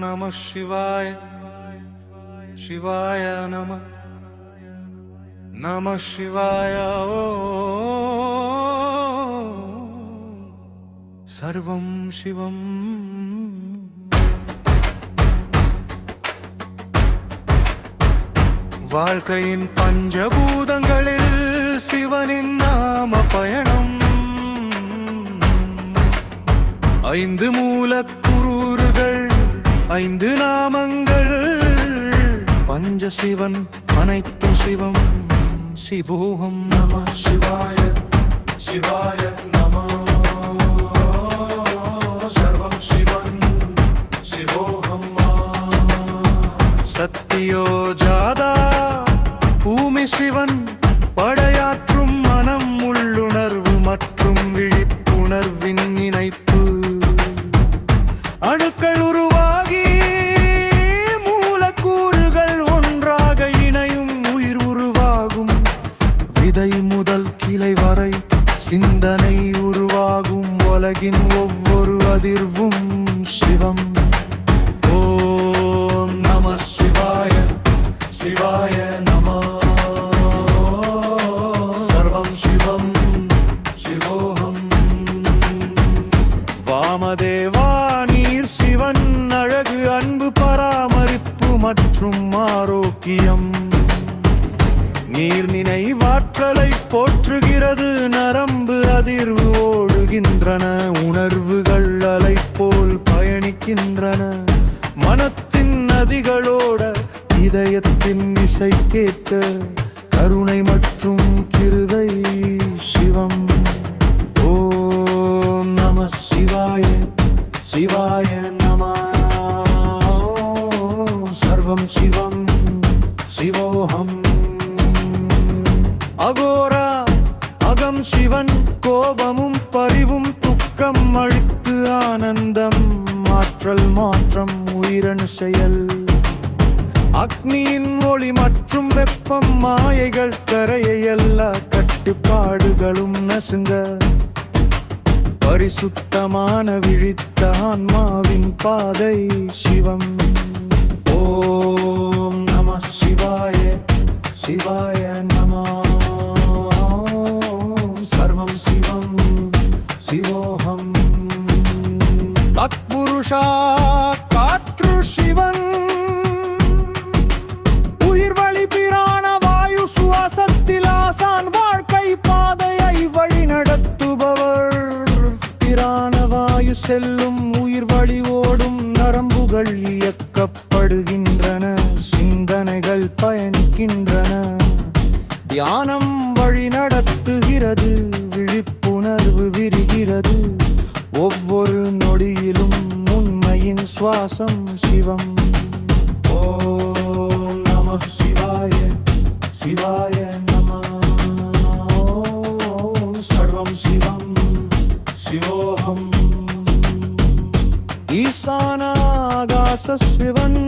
நமः சிவாய சிவாய நமः நமः சிவாய சர்வம் சிவம் வாழ்க்கையின் பஞ்சபூதங்களில் சிவனின் நாம பயணம் ஐந்து மூலக்கூறுகள் ஐந்து நாமங்கள் பஞ்சசிவன் அனைத்தும் சிவம் சிவோகம் நம சிவாய சிவாய நம சர்வம் சிவம் சிவோகம் சத்தியோ ஜாதா பூமி சிவன் படையாற்றும் மனம் உள்ளுணர்வு மற்றும் விழிப்புணர்வின் இணைப்பு அணுக்கள் உருவாகி மூலக்கூறுகள் ஒன்றாக இணையும் உயிர் உருவாகும் விதை முதல் கிளை வரை சிந்தனை உருவாகும் உலகின் ஒவ்வொரு அதிர்வும் சிவம் ஓம் நம சிவாய சிவாய நம சர்வம் சிவம் சிவோகம் வாமதேவா நீர் சிவன் அழகு அன்பு பராமரிப்பு மற்றும் ஆரோக்கியம் நீர் நினைவாற்றலை போற்றுகிறது நரம்பு அதிர்வு ஓடுகின்றன உணர்வுகள் அலை போல் பயணிக்கின்றன மனத்தின் நதிகளோட இதயத்தின் இசை கேட்க கருணை மற்றும் கிருதை சிவம் ஓம் நம சிவாய சிவாய நம சர்வம் சிவம் சிவோகம் அகோரா அகம் சிவன் கோபமும் பரிவும் துக்கம் அழித்து ஆனந்தம் ஆற்றல் மாற்றம் உயிரணு செயல் அக்னியின் ஒளி மற்றும் வெப்பம் மாயைகள் கரையை எல்லா கட்டுப்பாடுகளும் நசுங்க பரிசுத்தமான விழித்த ஆன்மாவின் பாதை சிவம் ஓம் நம சிவாய சிவாய நம சர்வம் சிவம் சிவோகம் தத்புருஷா காற்று சிவன் உயிர் வழி பிராண வாயு சுவாசத்தில் ஆசான் வாழ்க்கை பாதையை வழி நடத்துபவர் பிராண வாயு செல்லும் உயிர் வழி ஓடும் நரம்புகள் இயக்கப்படுகின்றன சிந்தனைகள் பயணிக்கின்றன தியானம் வழி நடத்துகிறது விழிப்புணர்வு விரிகிறது ஒவ்வொரு நொடியிலும் உண்மையின் சுவாசம் சிவம் ஓம் நம சிவாய சிவாய நம சர்வம் சிவம் சிவோகம் ஈசான ஆகாச சிவன்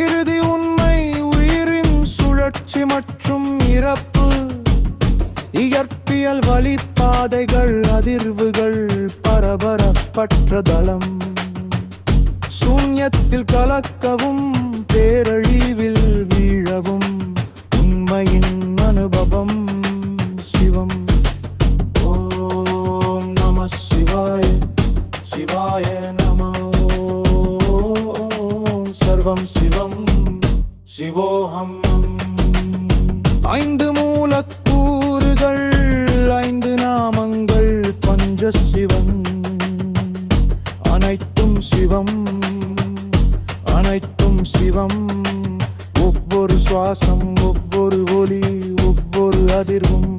இறுதி உண்மை உயிரின் சுழற்சி மற்றும் இறப்பு இயற்பியல் வழிப்பாதைகள் அதிர்வுகள் பரபரப்பற்ற தளம் சூன்யத்தில் கலக்கவும் பேரழிவில் வீழவும் உண்மையின் அனுபவம் சிவம் ஓம் நம சிவாய சிவாய நம சர்வம் சிவம் சிவோகம் ஐந்து மூலக்கூறுகள் ஐந்து நாமங்கள் பஞ்சசிவன் அனைத்தும் சிவம் அனைத்தும் சிவம் ஒவ்வொரு சுவாசம் ஒவ்வொரு ஒலி ஒவ்வொரு அதிர்வும்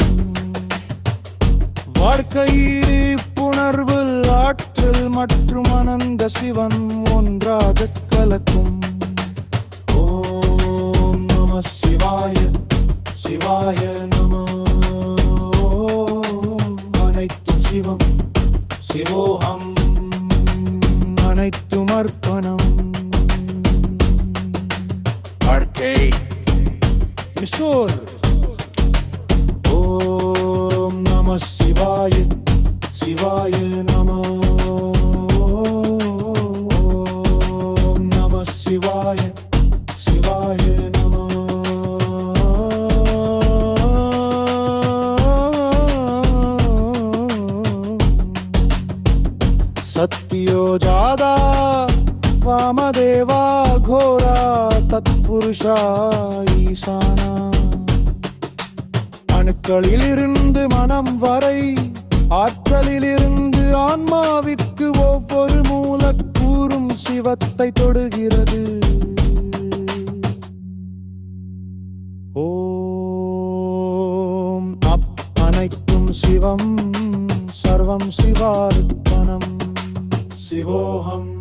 வாழ்க்கையில் புணர்வு ஆற்றல் மற்றும் அனந்த சிவன் ஒன்றாக கலக்கும் ஓம் நம சிவாய சிவாய நம அனைத்தும் சிவம் சிவோகம் அனைத்தும் அர்ப்பணம் வாழ்க்கை மிசோர் ஓம் நம சிவாய சிவாய நம சதோஜாதா வாமதேவா கோரா தத்புருஷா ஈசானா. அணுக்களிலிருந்து மனம் வரை, ஆற்றலிலிருந்து ஆன்மாவிற்கு ஒவ்வொரு மூலக்கூறும் சிவத்தை தொடுகிறது. ஓம் அனைத்தும் சிவம், சர்வம் சிவார்ப்பணம். சிவோஹம்.